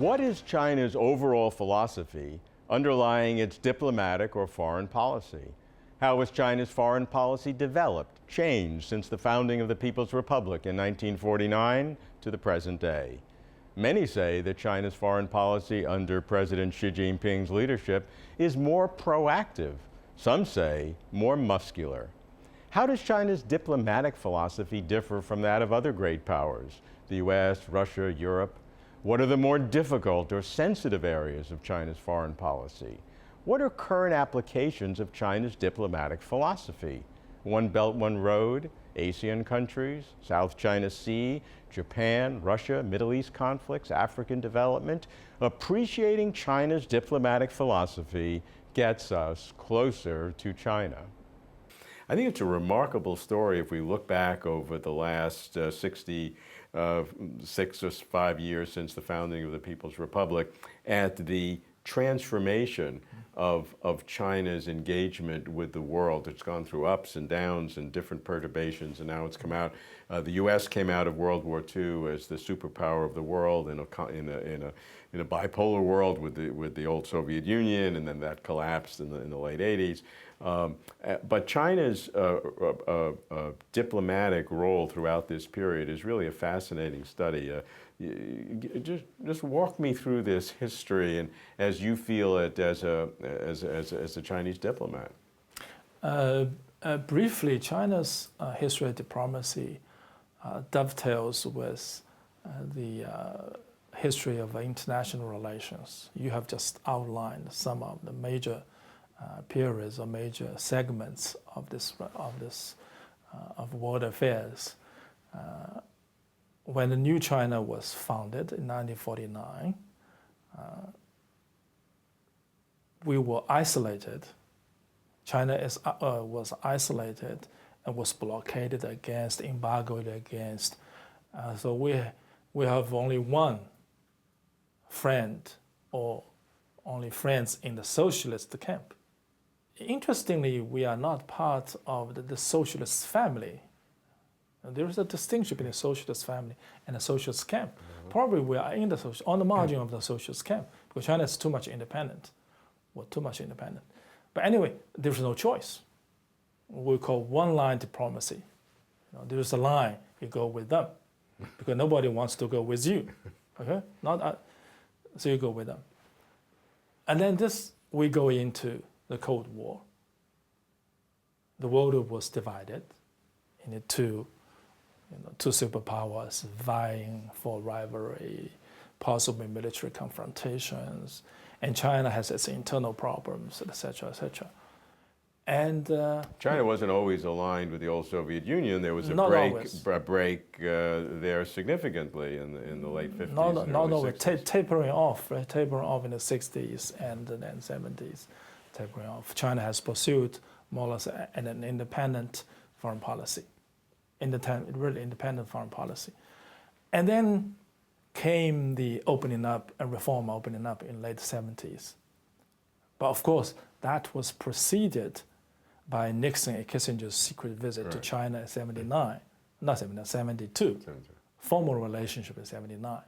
What is China's overall philosophy underlying its diplomatic or foreign policy? How has China's foreign policy developed, changed since the founding of the People's Republic in 1949 to the present day? Many say that China's foreign policy under President Xi Jinping's leadership is more proactive. Some say more muscular. How does China's diplomatic philosophy differ from that of other great powers, the US, Russia, Europe? What are the more difficult or sensitive areas of China's foreign policy? What are current applications of China's diplomatic philosophy? One Belt, One Road, ASEAN countries, South China Sea, Japan, Russia, Middle East conflicts, African development. Appreciating China's diplomatic philosophy gets us closer to China. I think it's a remarkable story if we look back over the last 6 or 5 years since the founding of the People's Republic at the transformation of China's engagement with the world. It's gone through ups and downs and different perturbations, and now it's come out. The U.S. came out of World War II as the superpower of the world in a bipolar world with the old Soviet Union, and then that collapsed in the late 80s. But China's diplomatic role throughout this period is really a fascinating study. Just walk me through this history and as you feel it as a Chinese diplomat. Briefly, China's history of diplomacy dovetails with the history of international relations. You have just outlined some of the major periods or major segments of world affairs. When the new China was founded in 1949, we were isolated. China was isolated and was blockaded against, embargoed against. So we have only one friend or only friends in the socialist camp. Interestingly, we are not part of the socialist family. There is a distinction between a socialist family and a socialist camp. Probably we are on the margin of the socialist camp because China is too much independent. But anyway, there's no choice. We call one-line diplomacy. There's a line, you go with them because nobody wants to go with you. Okay, so you go with them. And then we go into the Cold War. The world was divided into two superpowers vying for rivalry, possibly military confrontations, and China has its internal problems, etc., etc. And China wasn't always aligned with the old Soviet Union. There was a break there significantly in the late 50s. Not always. Tapering off in the 60s and then 70s. Tapering off. China has pursued more or less an independent foreign policy. Really independent foreign policy. And then came the opening up and reform opening up in late 70s. But of course, that was preceded by Nixon and Kissinger's secret visit to China in 72. Formal relationship in 79.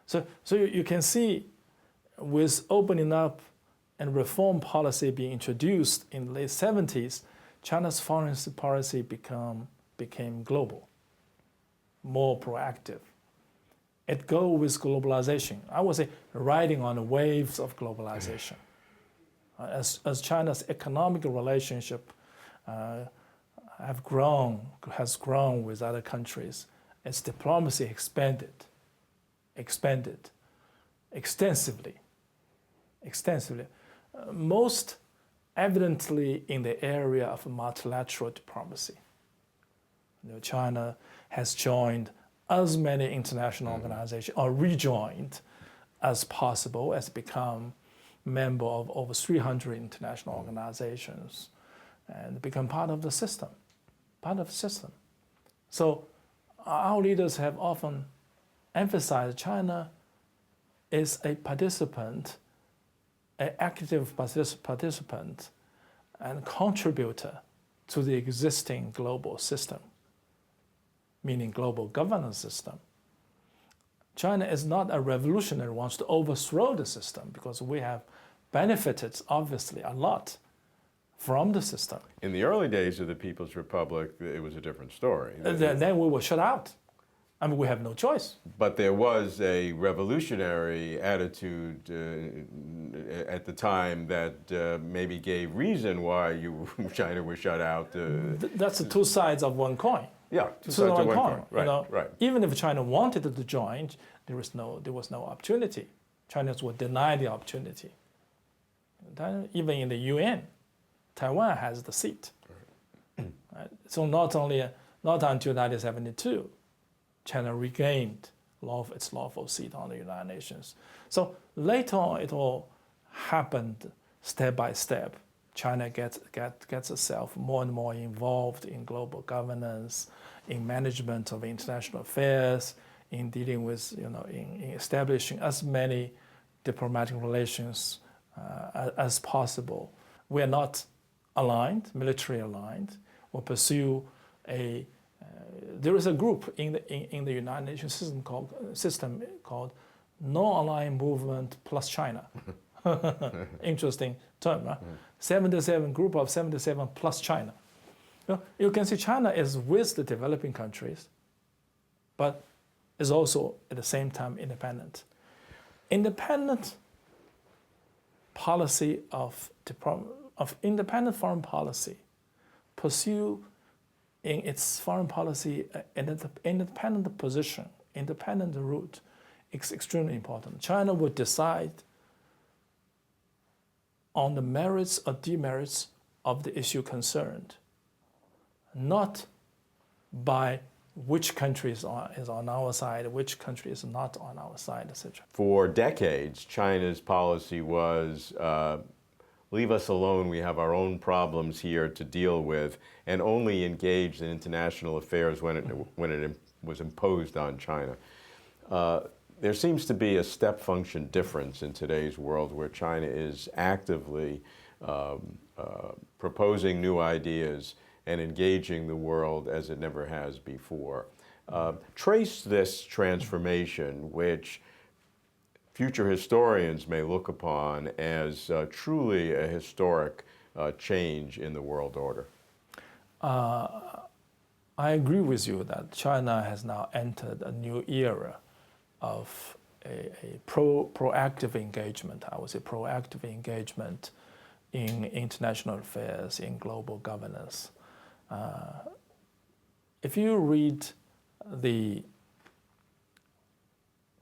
So you can see with opening up and reform policy being introduced in the late 70s, China's foreign policy became global, more proactive. It goes with globalization. I would say riding on the waves of globalization. As China's economic relationship has grown with other countries, its diplomacy expanded extensively. Most evidently in the area of multilateral diplomacy. China has joined as many international organizations or rejoined as possible, has become member of over 300 international organizations and become part of the system. So our leaders have often emphasized China is a participant, an active participant and contributor to the existing global system, meaning global governance system. China is not a revolutionary who wants to overthrow the system, because we have benefited obviously a lot from the system. In the early days of the People's Republic, it was a different story. Then we were shut out. I mean, we have no choice. But there was a revolutionary attitude at the time that maybe gave reason why China was shut out. That's the two sides of one coin. Yeah, two sides of one coin. Right, right. Even if China wanted to join, there was no opportunity. China would deny the opportunity. Then even in the UN, Taiwan has the seat. Right? So not until 1972, China regained its lawful seat on the United Nations. So later on, it all happened step by step. China gets itself more and more involved in global governance, in management of international affairs, in dealing with, in establishing as many diplomatic relations as possible. We are not aligned, military aligned. We'll pursue there is a group in the United Nations system called Non-Aligned Movement plus China. Interesting term, right? 77 group of 77 plus China. You can see China is with the developing countries, but is also at the same time independent. Independent policy of independent foreign policy pursue in its foreign policy an independent position, independent route, is extremely important. China would decide on the merits or demerits of the issue concerned, not by which country is on our side, which country is not on our side, etc. For decades, China's policy was leave us alone, we have our own problems here to deal with, and only engaged in international affairs when it was imposed on China. There seems to be a step function difference in today's world where China is actively proposing new ideas and engaging the world as it never has before. Trace this transformation, which future historians may look upon as truly a historic change in the world order. I agree with you that China has now entered a new era of a proactive engagement, I would say proactive engagement in international affairs, in global governance. If you read the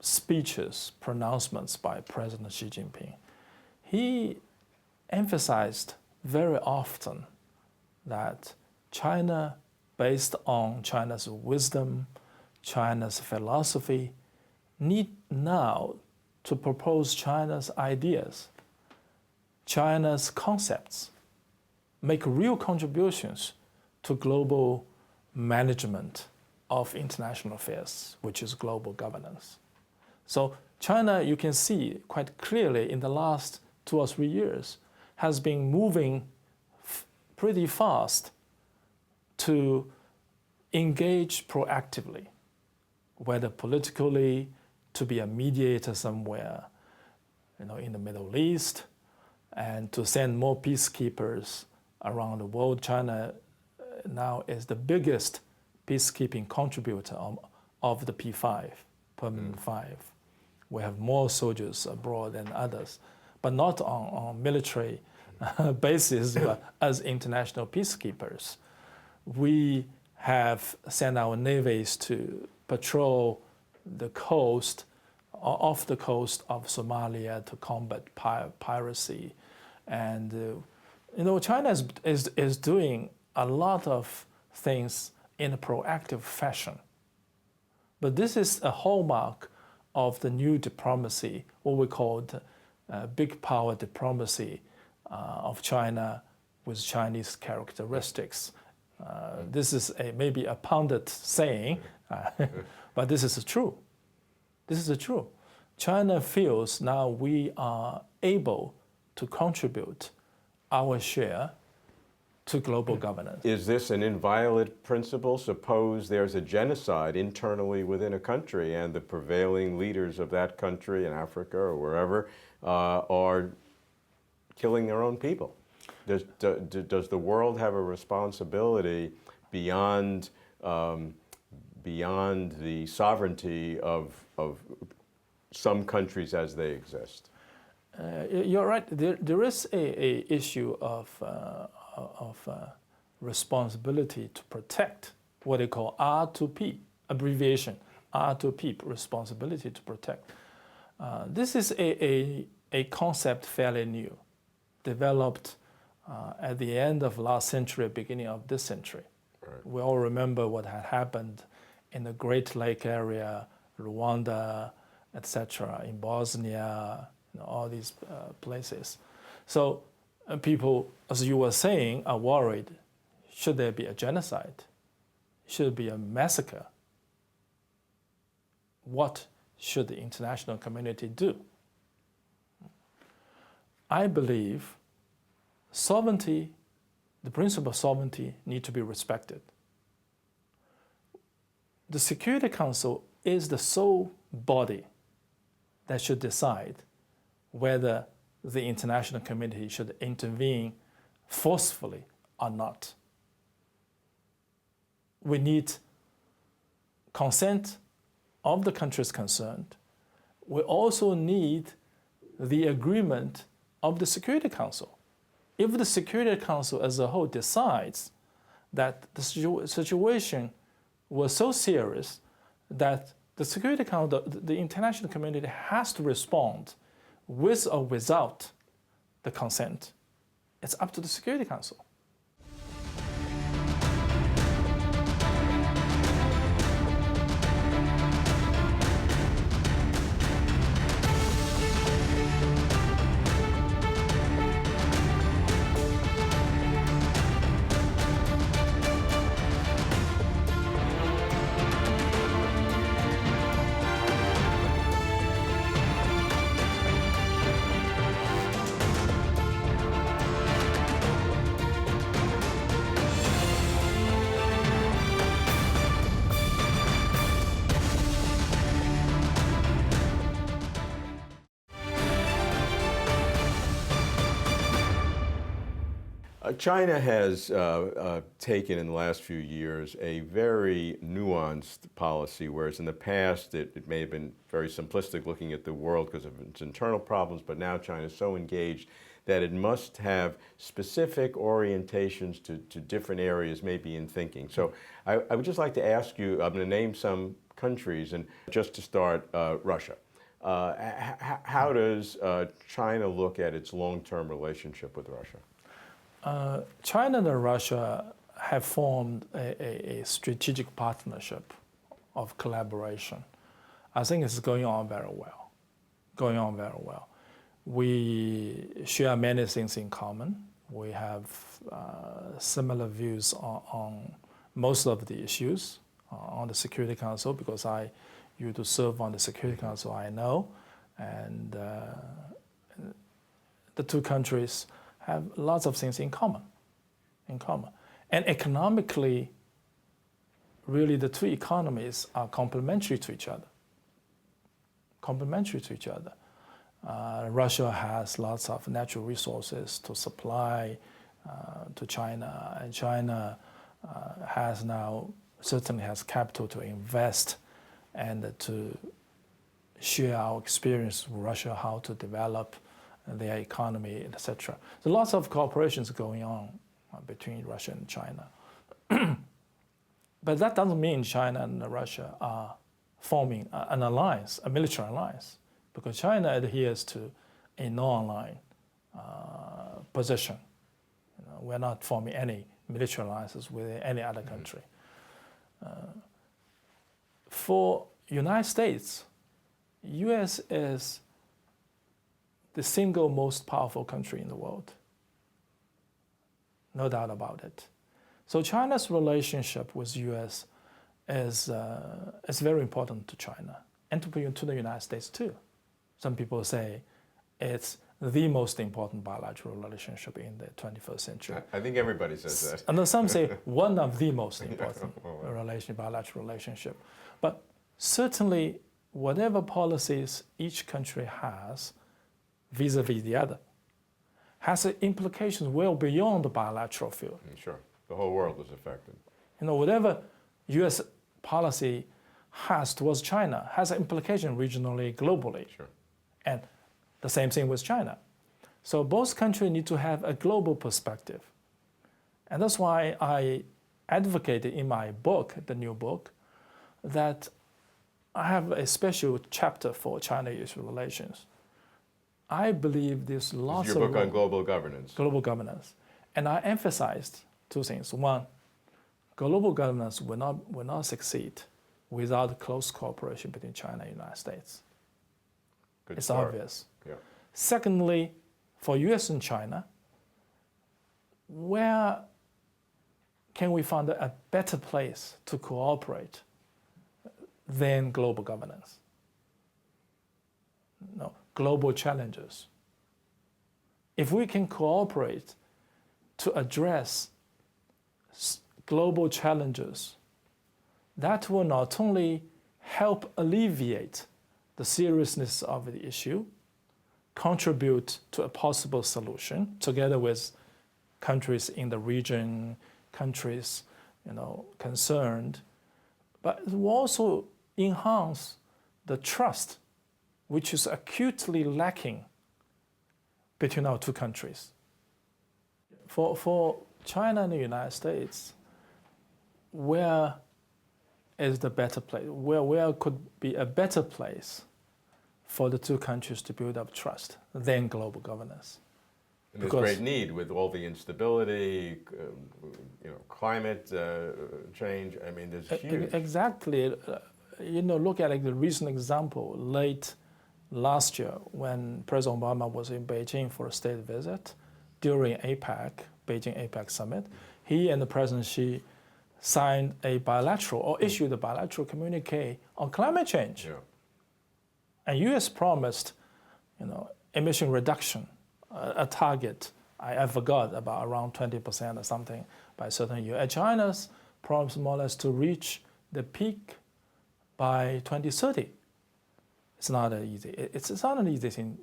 speeches, pronouncements by President Xi Jinping, he emphasized very often that China, based on China's wisdom, China's philosophy, need now to propose China's ideas, China's concepts, make real contributions to global management of international affairs, which is global governance. So China, you can see quite clearly in the last 2 or 3 years, has been moving pretty fast to engage proactively, whether politically, to be a mediator somewhere, in the Middle East, and to send more peacekeepers around the world. China now is the biggest peacekeeping contributor of the P5, Permanent 5. We have more soldiers abroad than others, but not on military basis, but as international peacekeepers. We have sent our navies to patrol the coast, off the coast of Somalia to combat piracy. And China is doing a lot of things in a proactive fashion. But this is a hallmark of the new diplomacy, what we call big power diplomacy of China with Chinese characteristics. This is maybe a pundit saying, but this is true. This is true. China feels now we are able to contribute our share to global governance. Is this an inviolate principle? Suppose there's a genocide internally within a country and the prevailing leaders of that country in Africa or wherever are killing their own people. Does the world have a responsibility beyond the sovereignty of some countries as they exist? You're right. There is a issue of responsibility to protect, what they call R2P, abbreviation, R2P, responsibility to protect. This is a concept fairly new, developed at the end of last century, beginning of this century. Right. We all remember what had happened in the Great Lake area, Rwanda, etc., in Bosnia, all these places. So people, as you were saying, are worried, should there be a genocide? Should there be a massacre? What should the international community do? I believe sovereignty, the principle of sovereignty, need to be respected. The Security Council is the sole body that should decide whether the international community should intervene forcefully or not. We need consent of the countries concerned. We also need the agreement of the Security Council. If the Security Council as a whole decides that the situation was so serious that the Security Council, the international community has to respond with or without the consent, it's up to the Security Council. China has taken in the last few years a very nuanced policy, whereas in the past it may have been very simplistic looking at the world because of its internal problems, but now China is so engaged that it must have specific orientations to different areas maybe in thinking. So I would just like to ask you, I'm going to name some countries, and just to start, Russia. How does China look at its long-term relationship with Russia? China and Russia have formed a strategic partnership of collaboration. I think it's going on very well. We share many things in common. We have similar views on most of the issues on the Security Council, because I used to serve on the Security Council, I know. And the two countries have lots of things in common. And economically, really the two economies are complementary to each other. Russia has lots of natural resources to supply to China, and China certainly has capital to invest and to share our experience with Russia, how to develop their economy, etc. So lots of cooperations going on between Russia and China. But that doesn't mean China and Russia are forming an alliance, a military alliance, because China adheres to a non-aligned position. We're not forming any military alliances with any other country. For United States, U.S. is the single most powerful country in the world. No doubt about it. So China's relationship with U.S. is very important to China and to the United States too. Some people say it's the most important bilateral relationship in the 21st century. I think everybody says that. And some say one of the most important bilateral relationship. But certainly, whatever policies each country has vis-a-vis the other has implications well beyond the bilateral field. Sure, the whole world is affected. Whatever U.S. policy has towards China has an implication regionally, globally. Sure. And the same thing with China. So both countries need to have a global perspective. And that's why I advocated in my book, the new book, that I have a special chapter for China-U.S. relations. I believe there's lots of... Your book on global governance. Global governance. And I emphasized two things. One, global governance will not succeed without close cooperation between China and the United States. Good it's start. obvious. Yeah. Secondly, for U.S. and China, where can we find a better place to cooperate than global governance? No, global challenges. If we can cooperate to address global challenges, that will not only help alleviate the seriousness of the issue, contribute to a possible solution together with countries in the region, countries concerned, but it will also enhance the trust which is acutely lacking between our two countries. For China and the United States, where is the better place? Where could be a better place for the two countries to build up trust than global governance? And there's great need with all the instability, climate change. I mean, there's huge. Exactly. Look at the recent example, late last year when President Obama was in Beijing for a state visit during Beijing APEC summit. He and the President Xi signed a bilateral or issued a bilateral communique on climate change. Yeah. And U.S. promised, emission reduction, a target, I forgot, about around 20% or something by a certain year. And China's promised more or less to reach the peak by 2030. It's not easy. It's not an easy thing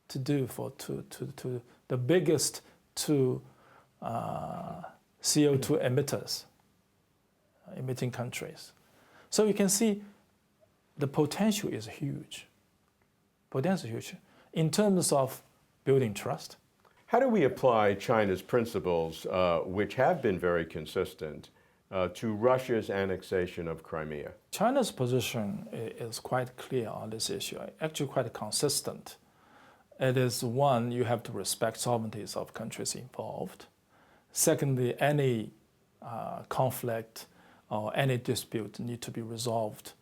to do for the biggest two CO2 emitters, emitting countries. So you can see the potential is huge. Potential is huge in terms of building trust. How do we apply China's principles, which have been very consistent, to Russia's annexation of Crimea? China's position is quite clear on this issue, actually quite consistent. It is one, you have to respect sovereignties of countries involved. Secondly, any conflict or any dispute need to be resolved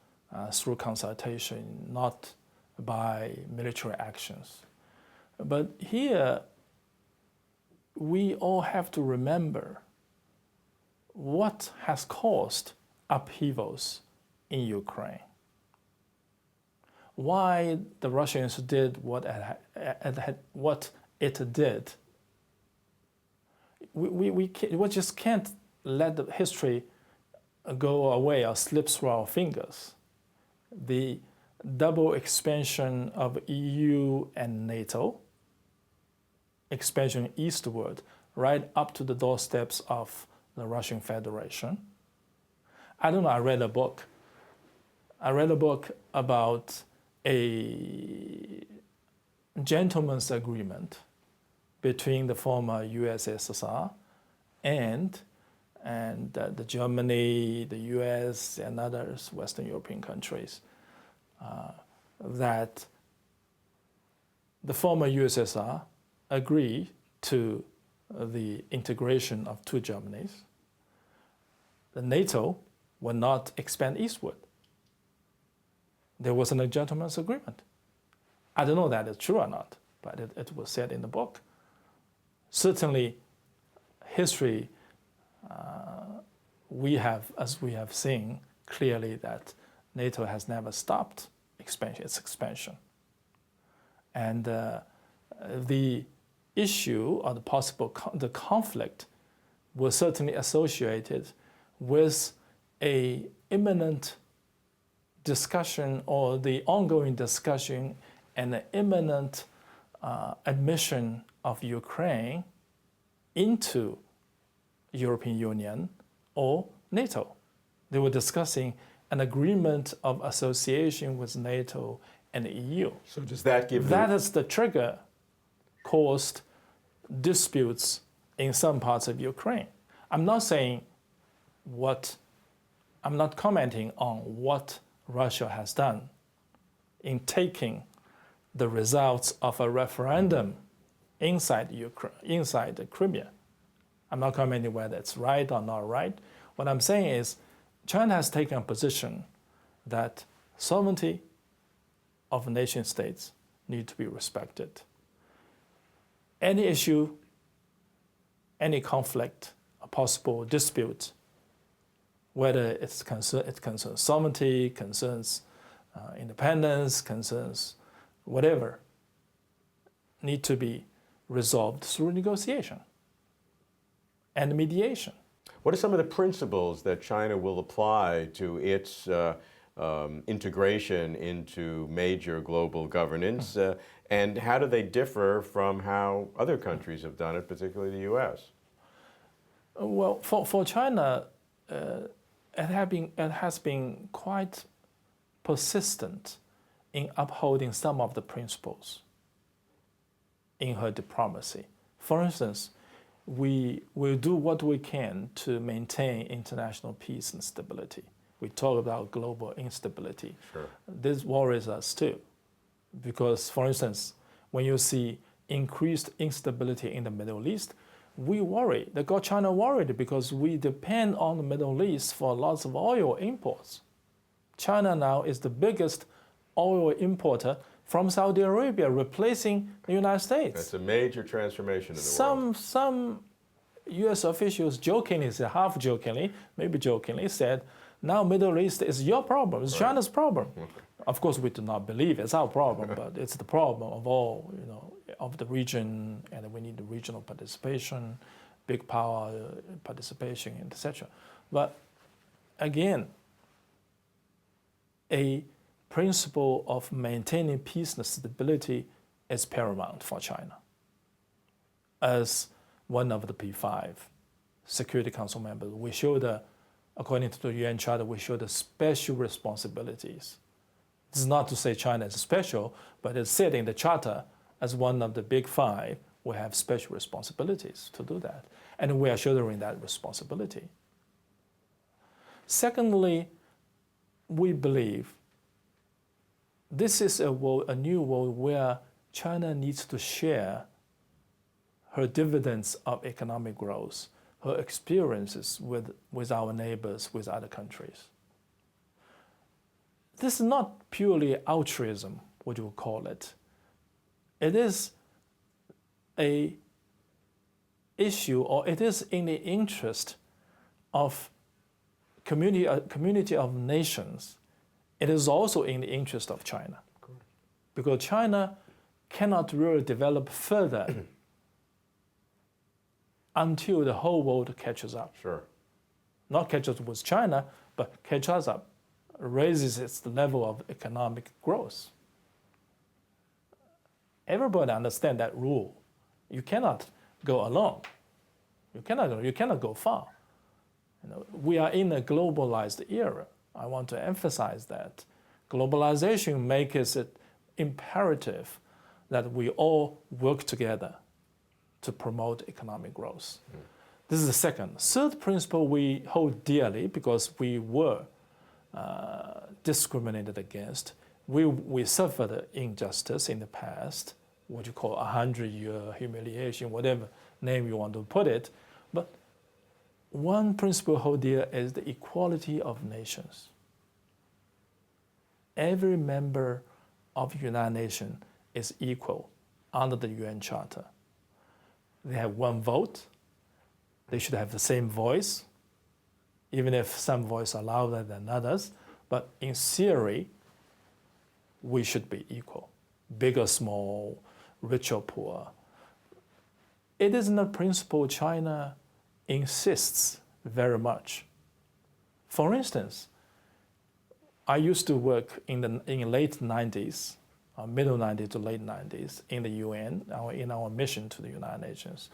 through consultation, not by military actions. But here, we all have to remember what has caused upheavals in Ukraine. Why the Russians did what it did. We just can't let the history go away or slip through our fingers. The double expansion of EU and NATO, expansion eastward, right up to the doorsteps of the Russian Federation. I don't know, I read a book about a gentleman's agreement between the former USSR and the Germany, the US, and others Western European countries, that the former USSR agreed to the integration of two Germanys. The NATO will not expand eastward. There wasn't a gentleman's agreement. I don't know that it's true or not, but it was said in the book. Certainly, history, as we have seen clearly that NATO has never stopped its expansion. And the issue or the possible the conflict was certainly associated with a imminent discussion or the ongoing discussion and the imminent admission of Ukraine into European Union or NATO. They were discussing an agreement of association with NATO and the EU. So does that give That is the trigger caused disputes in some parts of Ukraine. I'm not commenting on what Russia has done in taking the results of a referendum inside Ukraine, inside Crimea. I'm not commenting whether it's right or not right. What I'm saying is China has taken a position that sovereignty of nation states need to be respected. Any issue, any conflict, a possible dispute, whether it concerns sovereignty, concerns independence, concerns whatever, need to be resolved through negotiation and mediation. What are some of the principles that China will apply to its integration into major global governance, and how do they differ from how other countries have done it, particularly the U.S.? Well, for China, it has been quite persistent in upholding some of the principles in her diplomacy. For instance, we will do what we can to maintain international peace and stability. We talk about global instability. Sure. This worries us too, because, for instance, when you see increased instability in the Middle East, we worry. That got China worried because we depend on the Middle East for lots of oil imports. China now is the biggest oil importer from Saudi Arabia, replacing the United States. That's a major transformation in the world. Some U.S. officials jokingly, half jokingly, maybe jokingly, said, now Middle East is your problem, it's China's problem. Of course, we do not believe it's our problem, but it's the problem of all, of the region, and we need the regional participation, big power participation, etc. But again, a principle of maintaining peace and stability is paramount for China. As one of the P5 Security Council members, we showed, according to the UN Charter, we showed special responsibilities. This is not to say China is special, but it's said in the Charter as one of the big five, we have special responsibilities to do that. And we are shouldering that responsibility. Secondly, we believe this is a new world where China needs to share her dividends of economic growth, her experiences with our neighbors, with other countries. This is not purely altruism, what you would call it. It is an issue, or it is in the interest of community of nations. It is also in the interest of China, because China cannot really develop further until the whole world catches up. Sure. Not catches up with China, but catches up, raises its level of economic growth. Everybody understands that rule. You cannot go alone. You cannot go far. We are in a globalized era. I want to emphasize that. Globalization makes it imperative that we all work together to promote economic growth. This is the second. Third principle we hold dearly because we were discriminated against. We suffered injustice in the past, what you call 100-year humiliation, whatever name you want to put it. But one principle hold dear is the equality of nations. Every member of the United Nations is equal under the UN Charter. They have one vote. They should have the same voice, even if some voices are louder than others. But in theory, we should be equal. Big or small, rich or poor. It isn't a principle China insists very much. For instance, I used to work in the late 90s, middle 90s to late 90s in the UN, in our mission to the United Nations.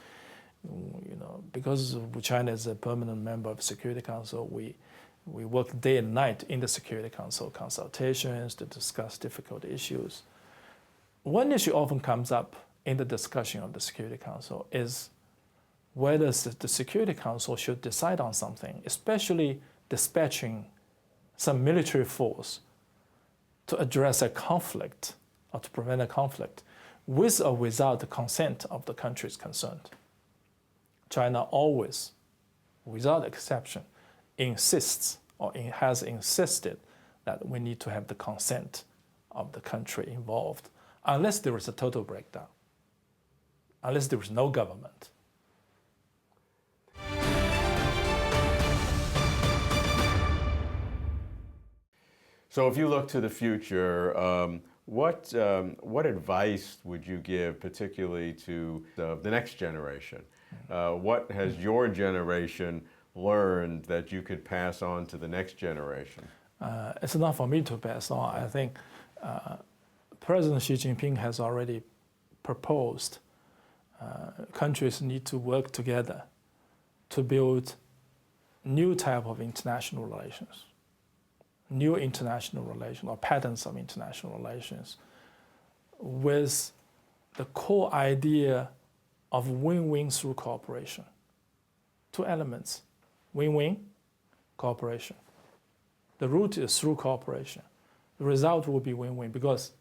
Because China is a permanent member of the Security Council, we work day and night in the Security Council consultations to discuss difficult issues. One issue often comes up in the discussion of the Security Council is whether the Security Council should decide on something, especially dispatching some military force to address a conflict or to prevent a conflict with or without the consent of the countries concerned. China always, without exception, insists or has insisted that we need to have the consent of the country involved, unless there is a total breakdown, unless there is no government. So if you look to the future, what advice would you give particularly to the next generation? What has your generation learned that you could pass on to the next generation? It's not for me to pass on. I think President Xi Jinping has already proposed countries need to work together to build new type of international relations, new international relations or patterns of international relations with the core idea of win-win through cooperation. Two elements, win-win, cooperation. The root is through cooperation. The result will be win-win, because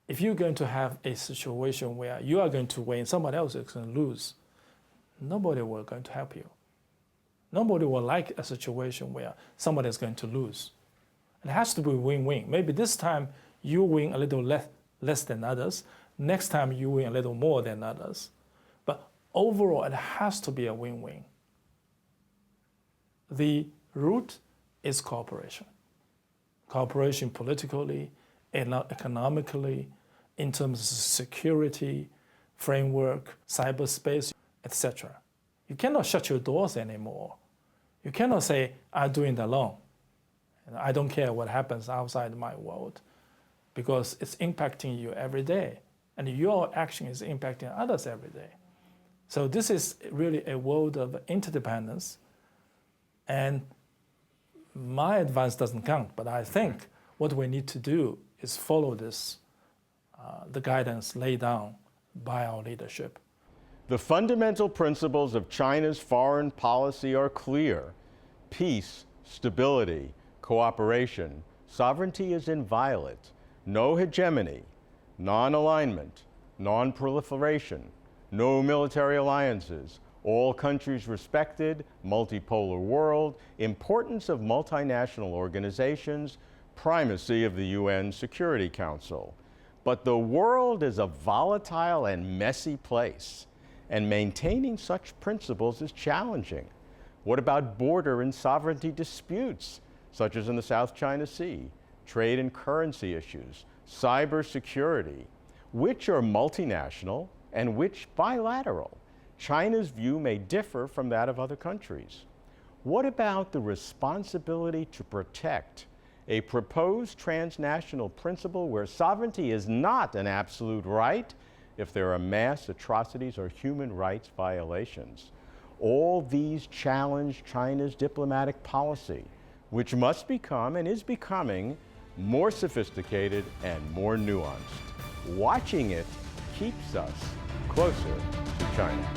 if you're going to have a situation where you are going to win, somebody else is going to lose, nobody will going to help you. Nobody will like a situation where somebody is going to lose. It has to be win-win. Maybe this time you win a little less than others. Next time you win a little more than others. But overall, it has to be a win-win. The root is cooperation. Cooperation politically, economically, in terms of security, framework, cyberspace, etc. You cannot shut your doors anymore. You cannot say, I'm doing it alone. I don't care what happens outside my world, because it's impacting you every day. And your action is impacting others every day. So this is really a world of interdependence. And my advice doesn't count, but I think what we need to do is follow this, the guidance laid down by our leadership. The fundamental principles of China's foreign policy are clear. Peace, stability, cooperation, sovereignty is inviolate, no hegemony, non-alignment, non-proliferation, no military alliances, all countries respected, multipolar world, importance of multinational organizations, primacy of the UN Security Council. But the world is a volatile and messy place, and maintaining such principles is challenging. What about border and sovereignty disputes, such as in the South China Sea, trade and currency issues, cybersecurity? Which are multinational and which bilateral? China's view may differ from that of other countries. What about the responsibility to protect a proposed transnational principle where sovereignty is not an absolute right if there are mass atrocities or human rights violations? All these challenge China's diplomatic policy, which must become and is becoming more sophisticated and more nuanced. Watching it keeps us closer to China.